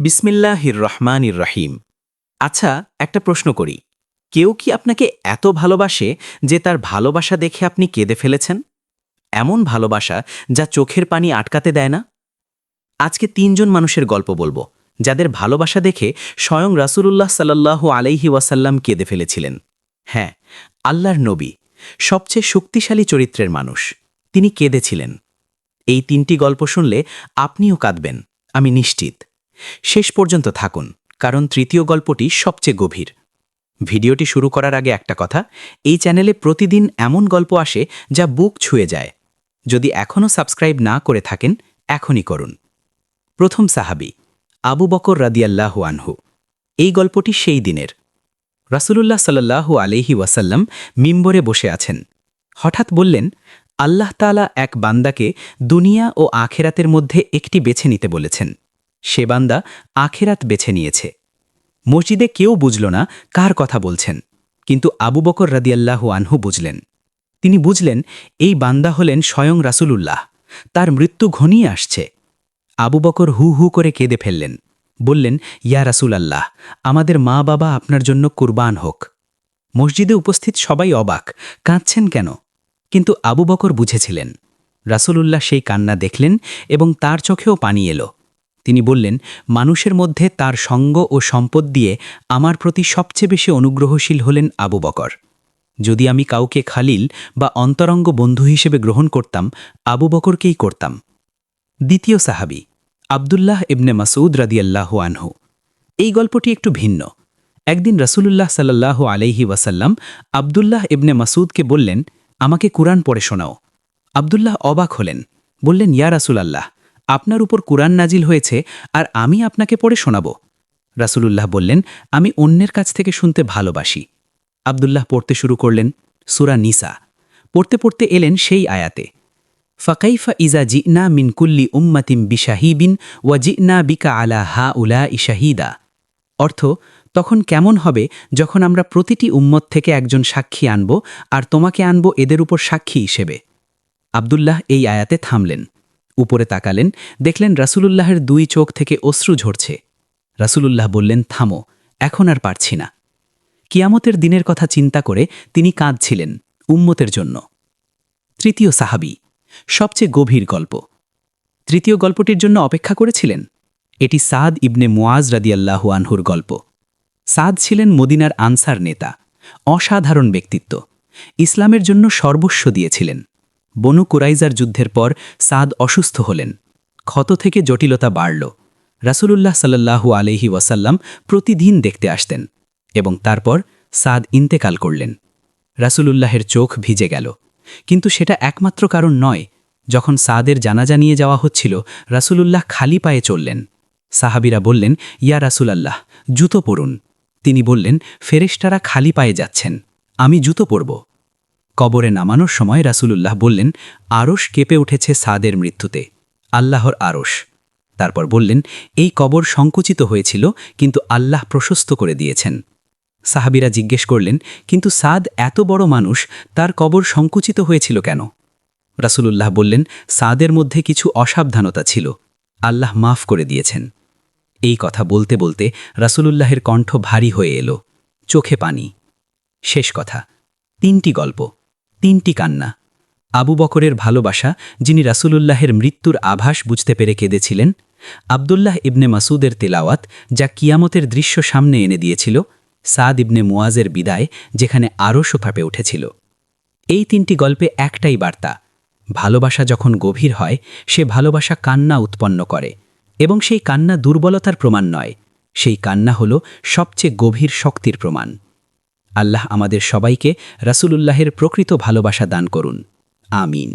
বিসমিল্লাহির রহমানির রহিম। আচ্ছা, একটা প্রশ্ন করি। কেউ কি আপনাকে এত ভালোবাসে যে তার ভালোবাসা দেখে আপনি কেঁদে ফেলেছেন? এমন ভালোবাসা যা চোখের পানি আটকাতে দেয় না? আজকে ৩ জন মানুষের গল্প বলবো, যাদের ভালোবাসা দেখে স্বয়ং রাসূলুল্লাহ সাল্লাল্লাহু আলাইহি ওয়াসাল্লাম কেঁদে ফেলেছিলেন। হ্যাঁ, আল্লাহর নবী, সবচেয়ে শক্তিশালী চরিত্রের মানুষ, তিনি কেঁদেছিলেন। এই ৩টি গল্প শুনলে আপনিও কাঁদবেন, আমি নিশ্চিত। শেষ পর্যন্ত থাকুন, কারণ তৃতীয় গল্পটি সবচেয়ে গভীর। ভিডিওটি শুরু করার আগে একটা কথা, এই চ্যানেলে প্রতিদিন এমন গল্প আসে যা বুক ছুঁয়ে যায়। যদি এখনও সাবস্ক্রাইব না করে থাকেন, এখনই করুন। প্রথম সাহাবী আবু বকর রাদিয়াল্লাহু আনহু। এই গল্পটি সেই দিনের। রাসূলুল্লাহ সাল্লাল্লাহু আলাইহি ওয়াসাল্লাম মিম্বরে বসে আছেন। হঠাৎ বললেন, আল্লাহ তাআলা এক বান্দাকে দুনিয়া ও আখেরাতের মধ্যে একটি বেছে নিতে বলেছেন। সে বান্দা আখেরাত বেছে নিয়েছে। মসজিদে কেউ বুঝল না কার কথা বলছেন, কিন্তু আবু বকর রাদিয়াল্লাহু আনহু বুঝলেন। তিনি বুঝলেন এই বান্দা হলেন স্বয়ং রাসূলুল্লাহ, তার মৃত্যু ঘনিয়ে আসছে। আবু বকর হু হু করে কেঁদে ফেললেন, বললেন, ইয়া রাসূলাল্লাহ, আমাদের মা বাবা আপনার জন্য কুরবান হোক। মসজিদে উপস্থিত সবাই অবাক, কাঁদছেন কেন? কিন্তু আবু বকর বুঝেছিলেন। রাসূলুল্লাহ সেই কান্না দেখলেন এবং তার চোখেও পানি এলো। তিনি বললেন, মানুষের মধ্যে তার সঙ্গ ও সম্পদ দিয়ে আমার প্রতি সবচেয়ে বেশি অনুগ্রহশীল হলেন আবু বকর। যদি আমি কাউকে খালিল বা অন্তরঙ্গ বন্ধু হিসেবে গ্রহণ করতাম, আবু বকরকেই করতাম। দ্বিতীয় সাহাবী আব্দুল্লাহ ইবনে মাসউদ রাদিয়াল্লাহু আনহু। এই গল্পটি একটু ভিন্ন। একদিন রাসূলুল্লাহ সাল্লাল্লাহু আলাইহি ওয়াসাল্লাম আব্দুল্লাহ ইবনে মাসউদকে বললেন, আমাকে কুরআন পড়ে শোনাও। আব্দুল্লাহ অবাক হলেন, বললেন, ইয়া রাসূলাল্লাহ, আপনার উপর কুরআন নাজিল হয়েছে আর আমি আপনাকে পড়ে শোনাব? রাসূলুল্লাহ বললেন, আমি অন্যের কাছ থেকে শুনতে ভালোবাসি। আব্দুল্লাহ পড়তে শুরু করলেন সূরা নিসা। পড়তে পড়তে এলেন সেই আয়াতে, ফাকাইফা ইজা জিনা মিন কুল্লি উম্মাতিম বিশাহিবিন ওয়া জিনা বিকা আলা হাউলাই শাহিদা। অর্থ, তখন কেমন হবে যখন আমরা প্রতিটি উম্মত থেকে একজন সাক্ষী আনব আর তোমাকে আনব এদের উপর সাক্ষী হিসেবে। আব্দুল্লাহ এই আয়াতে থামলেন, উপরে তাকালেন, দেখলেন রাসূলুল্লাহের 2 চোখ থেকে অশ্রু ঝরছে। রাসূলুল্লাহ বললেন, থামো, এখন আর পারছি না। কিয়ামতের দিনের কথা চিন্তা করে তিনি কাঁদছিলেন উম্মতের জন্য। তৃতীয় সাহাবী, সবচেয়ে গভীর গল্প। তৃতীয় গল্পটির জন্য অপেক্ষা করেছিলেন। এটি সাদ ইবনে মুআজ রাদিয়াল্লাহু আনহুর গল্প। সাদ ছিলেন মদিনার আনসার নেতা, অসাধারণ ব্যক্তিত্ব। ইসলামের জন্য সর্বস্ব দিয়েছিলেন। বনু কুরাইজার যুদ্ধের পর সাদ অসুস্থ হলেন। ক্ষত থেকে জটিলতা বাড়ল। রাসূলুল্লাহ সাল্লাল্লাহু আলাইহি ওয়াসাল্লাম প্রতিদিন দেখতে আসতেন এবং তারপর সাদ ইন্তেকাল করলেন। রাসূলুল্লাহের চোখ ভিজে গেল, কিন্তু সেটা একমাত্র কারণ নয়। যখন সাদের জানাজা নিয়ে যাওয়া হচ্ছিল, রাসূলুল্লাহ খালি পায়ে চললেন। সাহাবীরা বললেন, ইয়া রাসূলাল্লাহ, জুতো পরুন। তিনি বললেন, ফেরেশতারা খালি পায়ে যাচ্ছেন, আমি জুতো পরব। কবরে নামানোর সময় রাসূলুল্লাহ বললেন, আরশ কেঁপে উঠেছে সাদের মৃত্যুতে, আল্লাহর আরশ। তারপর বললেন, এই কবর সংকুচিত হয়েছিল, কিন্তু আল্লাহ প্রশস্ত করে দিয়েছেন। সাহাবীরা জিজ্ঞেস করলেন, কিন্তু সাদ এত বড় মানুষ, তার কবর সংকুচিত হয়েছিল কেন? রাসূলুল্লাহ বললেন, সাদের মধ্যে কিছু অসাবধানতা ছিল, আল্লাহ মাফ করে দিয়েছেন। এই কথা বলতে বলতে রাসূলুল্লাহের কণ্ঠ ভারী হয়ে এলো, চোখে পানি। শেষ কথা, 3টি গল্প, 3টি কান্না। আবু বকরের ভালোবাসা, যিনি রাসূলুল্লাহের মৃত্যুর আভাস বুঝতে পেরে কেঁদেছিলেন। আব্দুল্লাহ ইবনে মাসউদের তেলাওয়াত, যা কিয়ামতের দৃশ্য সামনে এনে দিয়েছিল। সাদ ইবনে মুআজের বিদায়, যেখানে আরশও কাঁপে উঠেছিল। এই 3টি গল্পে একটাই বার্তা, ভালোবাসা যখন গভীর হয়, সে ভালোবাসা কান্না উৎপন্ন করে, এবং সেই কান্না দুর্বলতার প্রমাণ নয়, সেই কান্না হল সবচেয়ে গভীর শক্তির প্রমাণ। আল্লাহ আমাদের সবাইকে রাসূলুল্লাহের প্রকৃত ভালোবাসা দান করুন। আমিন।